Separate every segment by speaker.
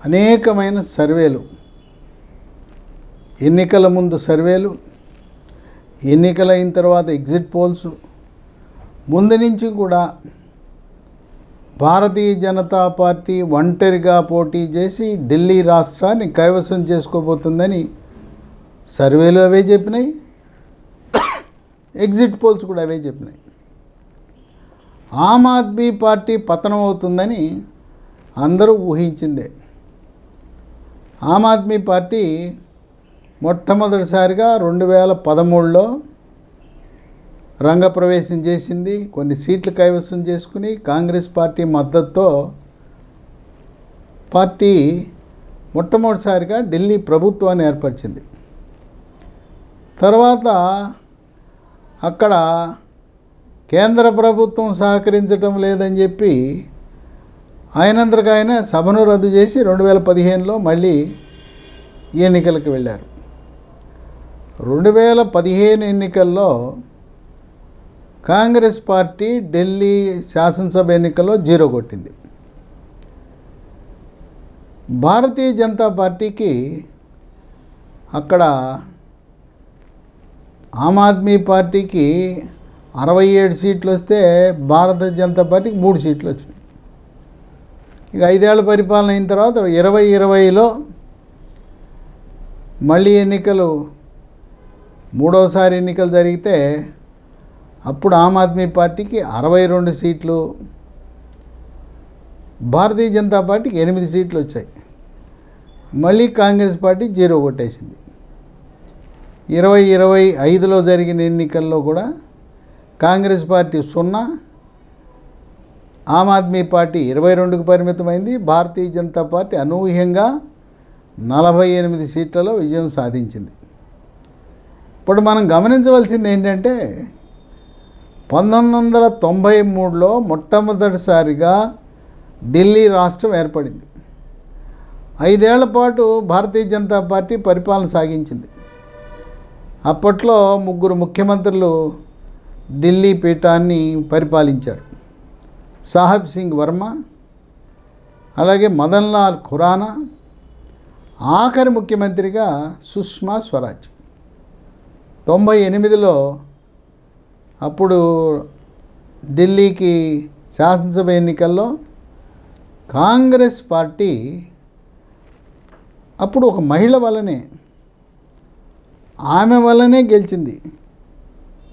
Speaker 1: అనేకమైన సర్వేలు, ఎన్నికల ముందు సర్వేలు, ఎన్నికలైన తర్వాత ఎగ్జిట్ పోల్స్, ముందు నుంచి కూడా భారతీయ జనతా పార్టీ ఒంటరిగా పోటీ చేసి ఢిల్లీ రాష్ట్రాన్ని కైవసం చేసుకోబోతుందని సర్వేలు అవే చెప్పినాయి, ఎగ్జిట్ పోల్స్ కూడా అవే చెప్పినాయి. ఆమ్ ఆద్మీ పార్టీ పతనం అవుతుందని అందరూ ఊహించిందే. ఆమ్ ఆద్మీ పార్టీ మొట్టమొదటిసారిగా 2013లో రంగప్రవేశం చేసింది. కొన్ని సీట్లు కైవసం చేసుకుని కాంగ్రెస్ పార్టీ మద్దతుతో పార్టీ మొట్టమొదటిసారిగా ఢిల్లీ ప్రభుత్వాన్ని ఏర్పరిచింది. తర్వాత అక్కడ కేంద్ర ప్రభుత్వం సహకరించడం లేదని చెప్పి ఆయనందరికైనా సభను రద్దు చేసి 2015లో మళ్ళీ ఎన్నికలకు వెళ్ళారు. 2015 ఎన్నికల్లో కాంగ్రెస్ పార్టీ ఢిల్లీ శాసనసభ ఎన్నికల్లో 0 కొట్టింది. భారతీయ జనతా పార్టీకి అక్కడ ఆమ్ ఆద్మీ పార్టీకి 67 సీట్లు వస్తే భారతీయ జనతా పార్టీకి 3 సీట్లు వచ్చినాయి. ఇక 5 ఏళ్ల పరిపాలన అయిన తర్వాత 2020లో మళ్ళీ ఎన్నికలు, మూడోసారి ఎన్నికలు జరిగితే అప్పుడు ఆమ్ ఆద్మీ పార్టీకి 62 సీట్లు, భారతీయ జనతా పార్టీకి 8 సీట్లు వచ్చాయి. మళ్ళీ కాంగ్రెస్ పార్టీ 0 కొట్టేసింది. 2025లో జరిగిన ఎన్నికల్లో కూడా కాంగ్రెస్ పార్టీ 0, ఆమ్ ఆద్మీ పార్టీ 22కు పరిమితమైంది. భారతీయ జనతా పార్టీ అనూహ్యంగా 48 సీట్లలో విజయం సాధించింది. ఇప్పుడు మనం గమనించవలసింది ఏంటంటే 1993లో మొట్టమొదటిసారిగా ఢిల్లీ రాష్ట్రం ఏర్పడింది. 5 ఏళ్ల పాటు భారతీయ జనతా పార్టీ పరిపాలన సాగించింది. అప్పట్లో 3 ముఖ్యమంత్రులు ఢిల్లీ పీఠాన్ని పరిపాలించారు. సాహెబ్ సింగ్ వర్మ, అలాగే మదన్ లాల్ ఖురానా, ఆఖరి ముఖ్యమంత్రిగా సుష్మా స్వరాజ్. 98లో అప్పుడు ఢిల్లీకి శాసనసభ ఎన్నికల్లో కాంగ్రెస్ పార్టీ అప్పుడు ఒక మహిళ వల్లనే, ఆమె వల్లనే గెలిచింది.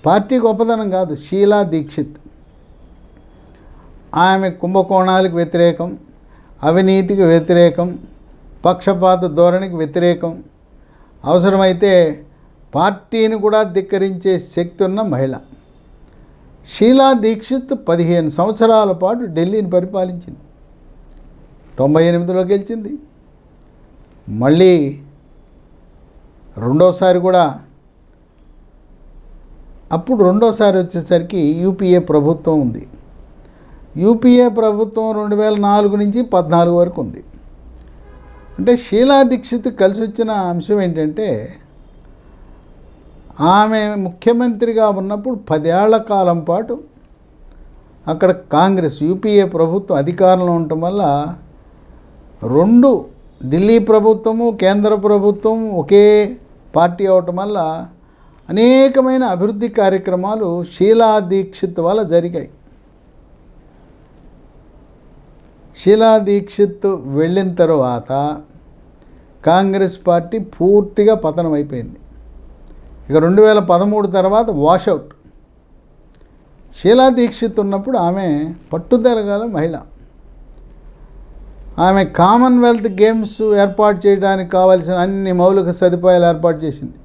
Speaker 1: పార్టీ గొప్పదనం కాదు, షీలా దీక్షిత్. ఆమె కుంభకోణాలకు వ్యతిరేకం, అవినీతికి వ్యతిరేకం, పక్షపాత ధోరణికి వ్యతిరేకం, అవసరమైతే పార్టీని కూడా ధిక్కరించే శక్తి ఉన్న మహిళ. షీలా దీక్షిత్ 15 సంవత్సరాల పాటు ఢిల్లీని పరిపాలించింది. 98లో గెలిచింది. మళ్ళీ రెండోసారి కూడా, అప్పుడు రెండోసారి వచ్చేసరికి యూపీఏ ప్రభుత్వం ఉంది. యూపీఏ ప్రభుత్వం 2004 నుంచి 14 వరకు ఉంది. అంటే షీలా దీక్షిత్ కలిసి వచ్చిన అంశం ఏంటంటే ఆమె ముఖ్యమంత్రిగా ఉన్నప్పుడు 10 ఏళ్ల కాలం పాటు అక్కడ కాంగ్రెస్ యూపీఏ ప్రభుత్వం అధికారంలో ఉండటం వల్ల 2 ఢిల్లీ ప్రభుత్వము కేంద్ర ప్రభుత్వం ఒకే పార్టీ అవటం వల్ల అనేకమైన అభివృద్ధి కార్యక్రమాలు షీలా దీక్షిత్ వల్ల జరిగాయి. షీలా దీక్షిత్ వెళ్ళిన తర్వాత కాంగ్రెస్ పార్టీ పూర్తిగా పతనం అయిపోయింది. ఇక 2013 తర్వాత వాషౌట్. షీలా దీక్షిత్ ఉన్నప్పుడు ఆమె పట్టుదల గల మహిళ. ఆమె కామన్వెల్త్ గేమ్స్ ఏర్పాటు చేయడానికి కావాల్సిన అన్ని మౌలిక సదుపాయాలు ఏర్పాటు చేసింది.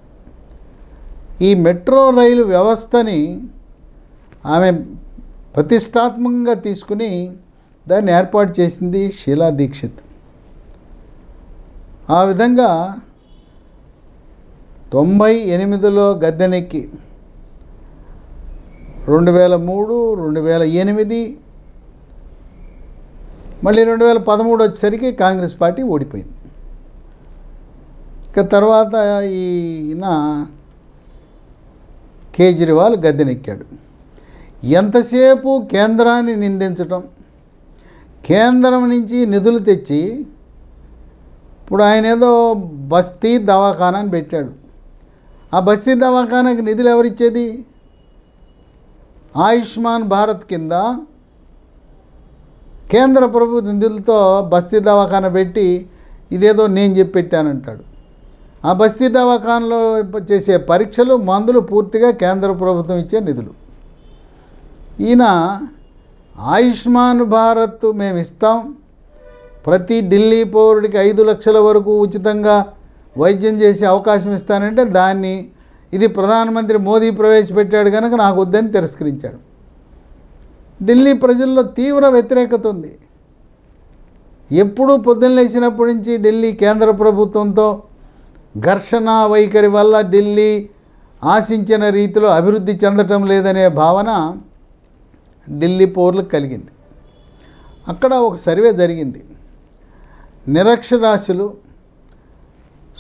Speaker 1: ఈ మెట్రో రైలు వ్యవస్థని ఆమె ప్రతిష్టాత్మకంగా తీసుకుని దాన్ని ఏర్పాటు చేసింది షీలా దీక్షిత్. ఆ విధంగా 98లో గద్దెనెక్కి 2003, 2008, మళ్ళీ 2013 వచ్చేసరికి కాంగ్రెస్ పార్టీ ఓడిపోయింది. ఇక తర్వాత ఈయన కేజ్రీవాల్ గద్దెనెక్కాడు. ఎంతసేపు కేంద్రాన్ని నిందించటం, కేంద్రం నుంచి నిధులు తెచ్చి ఇప్పుడు ఆయన ఏదో బస్తీ దవాఖానా అని పెట్టాడు. ఆ బస్తీ దవాఖానాకి నిధులు ఎవరిచ్చేది? ఆయుష్మాన్ భారత్ కింద కేంద్ర ప్రభుత్వ నిధులతో బస్తీ దవాఖానా పెట్టి ఇదేదో నేను చెప్పి పెట్టానంటాడు. ఆ బస్తీ దవాఖానలో చేసే పరీక్షలు, మందులు పూర్తిగా కేంద్ర ప్రభుత్వం ఇచ్చే నిధులు. ఈయన ఆయుష్మాన్ భారత్ మేము ఇస్తాం, ప్రతి ఢిల్లీ పౌరుడికి 5 లక్షల వరకు ఉచితంగా వైద్యం చేసే అవకాశం ఇస్తానంటే దాన్ని ఇది ప్రధానమంత్రి మోదీ ప్రవేశపెట్టాడు కనుక నాకు వద్దని తిరస్కరించాడు. ఢిల్లీ ప్రజల్లో తీవ్ర వ్యతిరేకత ఉంది. ఎప్పుడూ పొద్దున్న లేచినప్పటి నుంచి ఢిల్లీ కేంద్ర ప్రభుత్వంతో ఘర్షణ వైఖరి వల్ల ఢిల్లీ ఆశించిన రీతిలో అభివృద్ధి చెందటం లేదనే భావన ఢిల్లీ పౌరులకు కలిగింది. అక్కడ ఒక సర్వే జరిగింది. నిరక్షరాస్యులు,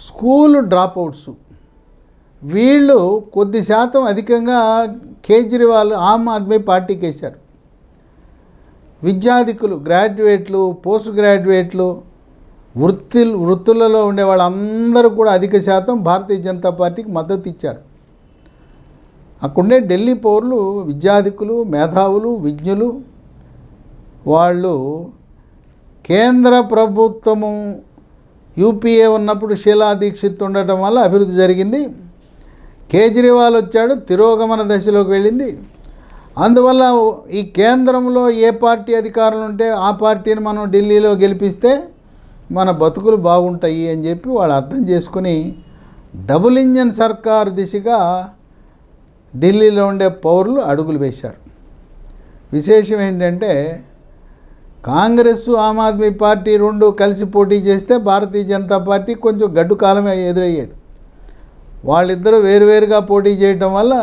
Speaker 1: స్కూల్ డ్రాప్అవుట్స్ వీళ్ళు కొద్ది శాతం అధికంగా కేజ్రీవాల్ ఆమ్ ఆద్మీ పార్టీకి వేశారు. విద్యాధికులు, గ్రాడ్యుయేట్లు, పోస్ట్ గ్రాడ్యుయేట్లు, వృత్తులలో ఉండే వాళ్ళందరూ కూడా అధిక శాతం భారతీయ జనతా పార్టీకి మద్దతు ఇచ్చారు. అక్కడుండే ఢిల్లీ పౌరులు, విద్యాధికులు, మేధావులు, విజ్ఞులు వాళ్ళు కేంద్ర ప్రభుత్వము యూపీఏ ఉన్నప్పుడు షీలా దీక్షిత్ ఉండటం వల్ల అభివృద్ధి జరిగింది, కేజ్రీవాల్ వచ్చాడు తిరోగమన దశలోకి వెళ్ళింది, అందువల్ల ఈ కేంద్రంలో ఏ పార్టీ అధికారులు ఉంటే ఆ పార్టీని మనం ఢిల్లీలో గెలిపిస్తే మన బతుకులు బాగుంటాయి అని చెప్పి వాళ్ళు అర్థం చేసుకుని డబుల్ ఇంజన్ సర్కార్ దిశగా ఢిల్లీలో ఉండే పౌరులు అడుగులు వేశారు. విశేషం ఏంటంటే కాంగ్రెస్, ఆమ్ ఆద్మీ పార్టీ రెండు కలిసి పోటీ చేస్తే భారతీయ జనతా పార్టీ కొంచెం గడ్డు కాలమే ఎదురయ్యేది. వాళ్ళిద్దరూ వేరువేరుగా పోటీ చేయటం వల్ల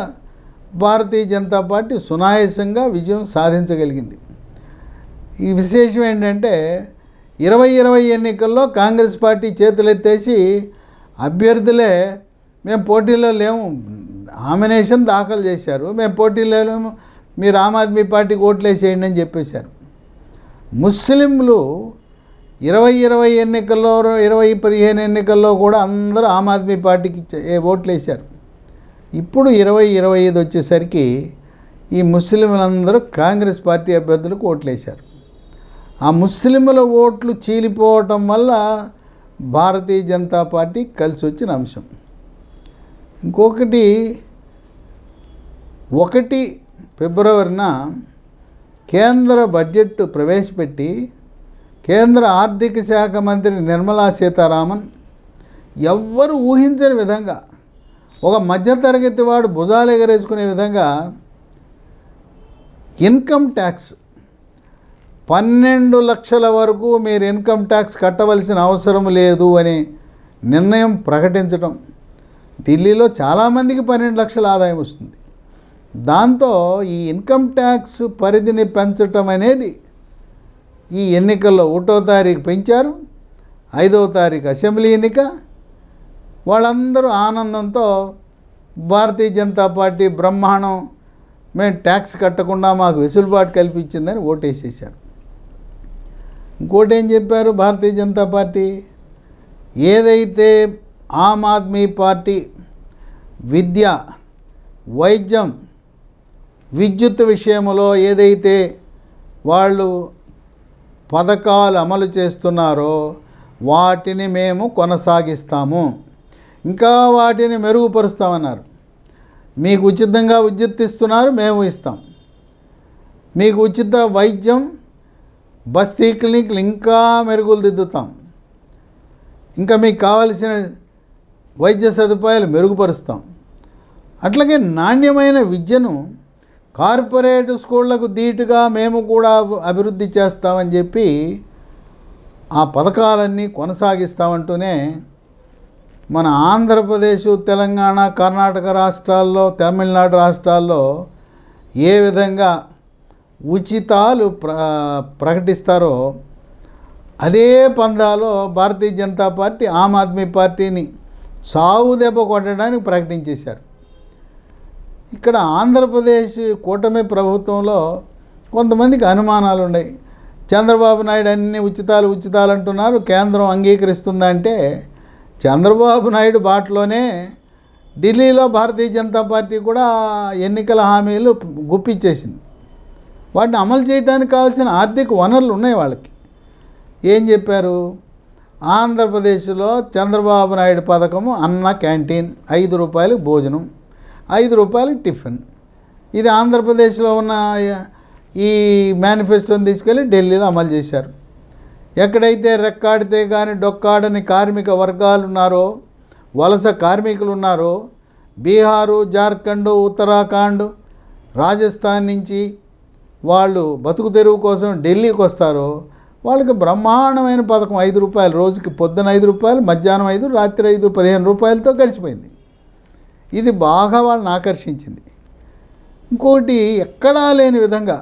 Speaker 1: భారతీయ జనతా పార్టీ సునాయాసంగా విజయం సాధించగలిగింది. ఈ విశేషం ఏంటంటే 2020 ఎన్నికల్లో కాంగ్రెస్ పార్టీ చేతులెత్తేసి అభ్యర్థులే మేము పోటీలో లేము, నామినేషన్ దాఖలు చేశారు, మేము పోటీలో లేము, మీరు ఆమ్ ఆద్మీ పార్టీకి ఓట్లేసేయండి అని చెప్పేశారు. ముస్లింలు 2020 ఎన్నికల్లో 2015 ఎన్నికల్లో కూడా అందరూ ఆమ్ ఆద్మీ పార్టీకి ఓట్లేశారు. ఇప్పుడు 2025 వచ్చేసరికి ఈ ముస్లింలందరూ కాంగ్రెస్ పార్టీ అభ్యర్థులకు ఓట్లేశారు. ఆ ముస్లింల ఓట్లు చీలిపోవటం వల్ల భారతీయ జనతా పార్టీ కలిసి వచ్చిన అంశం. ఇంకొకటి 1 ఫిబ్రవరిన కేంద్ర బడ్జెట్ ప్రవేశపెట్టి కేంద్ర ఆర్థిక శాఖ మంత్రి నిర్మలా సీతారామన్ ఎవ్వరు ఊహించని విధంగా ఒక మధ్యతరగతి వాడు భుజాలు ఎగరేసుకునే విధంగా ఇన్కమ్ ట్యాక్స్ 12 లక్షల వరకు మీరు ఇన్కమ్ ట్యాక్స్ కట్టవలసిన అవసరం లేదు అనే నిర్ణయం ప్రకటించడం. ఢిల్లీలో చాలామందికి 12 లక్షల ఆదాయం వస్తుంది. దాంతో ఈ ఇన్కమ్ ట్యాక్స్ పరిధిని పెంచటం అనేది ఈ ఎన్నికల్లో 1వ తారీఖు పెంచారు, 5వ తారీఖు అసెంబ్లీ ఎన్నిక. వాళ్ళందరూ ఆనందంతో భారతీయ జనతా పార్టీ బ్రహ్మాండం, మేము ట్యాక్స్ కట్టకుండా మాకు వెసులుబాటు కల్పించిందని ఓటేసేసారు. ఇంకోటి ఏం చెప్పారు భారతీయ జనతా పార్టీ, ఏదైతే ఆమ్ ఆద్మీ పార్టీ విద్య, వైద్యం, విద్యుత్ విషయంలో ఏదైతే వాళ్ళు పథకాలు అమలు చేస్తున్నారో వాటిని మేము కొనసాగిస్తాము, ఇంకా వాటిని మెరుగుపరుస్తామన్నారు. మీకు ఉచితంగా విద్యుత్ ఇస్తున్నారు, మేము ఇస్తాం. మీకు ఉచిత వైద్యం, బస్తీ క్లినిక్లు ఇంకా మెరుగులు దిద్దుతాం. ఇంకా మీకు కావలసిన వైద్య సదుపాయాలు మెరుగుపరుస్తాం. అట్లాగే నాణ్యమైన విద్యను కార్పొరేట్ స్కూళ్లకు ధీటుగా మేము కూడా అభివృద్ధి చేస్తామని చెప్పి ఆ పథకాలన్నీ కొనసాగిస్తామంటూనే మన ఆంధ్రప్రదేశ్, తెలంగాణ, కర్ణాటక రాష్ట్రాల్లో, తమిళనాడు రాష్ట్రాల్లో ఏ విధంగా ఉచితాలు ప్రకటిస్తారో అదే పందాలో భారతీయ జనతా పార్టీ ఆమ్ ఆద్మీ పార్టీని చావు దెబ్బ కొట్టడానికి ప్రకటించేశారు. ఇక్కడ ఆంధ్రప్రదేశ్ కూటమి ప్రభుత్వంలో కొంతమందికి అనుమానాలు ఉన్నాయి. చంద్రబాబు నాయుడు అన్ని ఉచితాలు అంటున్నారు, కేంద్రం అంగీకరిస్తుందంటే చంద్రబాబు నాయుడు బాటలోనే ఢిల్లీలో భారతీయ జనతా పార్టీ కూడా ఎన్నికల హామీలు గుప్పిచ్చేసింది. వాటిని అమలు చేయడానికి కావాల్సిన ఆర్థిక వనరులు ఉన్నాయి వాళ్ళకి. ఏం చెప్పారు? ఆంధ్రప్రదేశ్లో చంద్రబాబు నాయుడు పథకము అన్న క్యాంటీన్, 5 రూపాయలకు భోజనం, 5 రూపాయలకు టిఫిన్. ఇది ఆంధ్రప్రదేశ్లో ఉన్న ఈ మేనిఫెస్టోని తీసుకెళ్ళి ఢిల్లీలో అమలు చేశారు. ఎక్కడైతే రెక్కాడితే కానీ డొక్కాడని కార్మిక వర్గాలు ఉన్నారో, వలస కార్మికులు ఉన్నారో, బీహారు, జార్ఖండ్, ఉత్తరాఖండ్, రాజస్థాన్ నుంచి వాళ్ళు బతుకు తెరువు కోసం ఢిల్లీకి వస్తారో వాళ్ళకి బ్రహ్మాండమైన పథకం. 5 రూపాయలు రోజుకి, పొద్దున 5 రూపాయలు, మధ్యాహ్నం 5, రాత్రి 5, 15 రూపాయలతో గడిచిపోయింది. ఇది బాగా వాళ్ళని ఆకర్షించింది. ఇంకోటి ఎక్కడా లేని విధంగా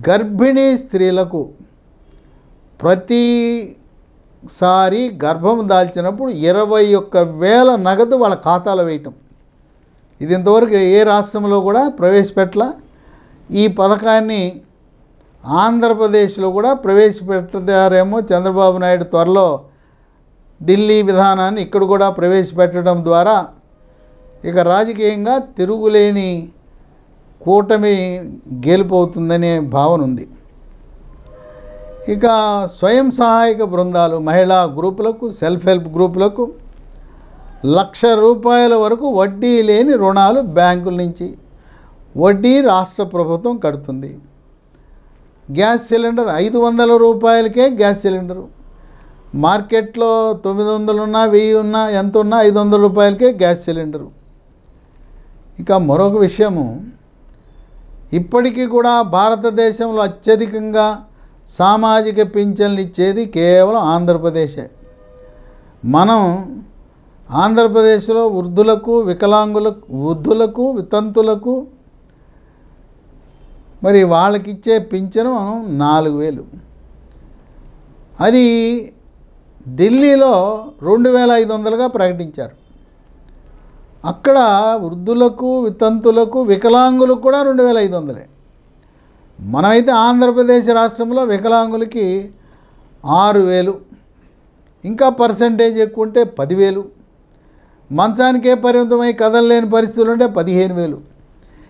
Speaker 1: గర్భిణీ స్త్రీలకు ప్రతిసారి గర్భం దాల్చినప్పుడు 21,000 నగదు వాళ్ళ ఖాతాలో వేయటం. ఇది ఇంతవరకు ఏ రాష్ట్రంలో కూడా ప్రవేశపెట్టలా. ఈ పథకాన్ని ఆంధ్రప్రదేశ్లో కూడా ప్రవేశపెడతారేమో చంద్రబాబు నాయుడు త్వరలో. ఢిల్లీ విధానాన్ని ఇక్కడ కూడా ప్రవేశపెట్టడం ద్వారా ఇక రాజకీయంగా తిరుగులేని కూటమి గెలుపవుతుందనే భావన ఉంది. ఇక స్వయం సహాయక బృందాలు, మహిళా గ్రూపులకు, సెల్ఫ్ హెల్ప్ గ్రూపులకు ₹1,00,000 వరకు వడ్డీ లేని రుణాలు బ్యాంకుల నుంచి, వడ్డీ రాష్ట్ర ప్రభుత్వం కడుతుంది. గ్యాస్ సిలిండర్ 500 రూపాయలకే గ్యాస్ సిలిండరు. మార్కెట్లో 900 ఉన్నా, 1000 ఉన్నా, ఎంత ఉన్నా 500 రూపాయలకే గ్యాస్ సిలిండరు. ఇక మరొక విషయము, ఇప్పటికీ కూడా భారతదేశంలో అత్యధికంగా సామాజిక పింఛన్లు ఇచ్చేది కేవలం ఆంధ్రప్రదేశే. మనం ఆంధ్రప్రదేశ్లో వృద్ధులకు, వికలాంగులకు, వృద్ధులకు, వితంతులకు మరి వాళ్ళకి ఇచ్చే పింఛను 4,000. అది ఢిల్లీలో 2,500గా ప్రకటించారు. అక్కడ వృద్ధులకు, వితంతులకు, వికలాంగులకు కూడా 2,500. మనమైతే ఆంధ్రప్రదేశ్ రాష్ట్రంలో వికలాంగులకి 6,000, ఇంకా పర్సంటేజ్ ఎక్కువ ఉంటే 10,000, మంచానికే పరిమితమై కదలలేని పరిస్థితులు ఉంటే 15,000.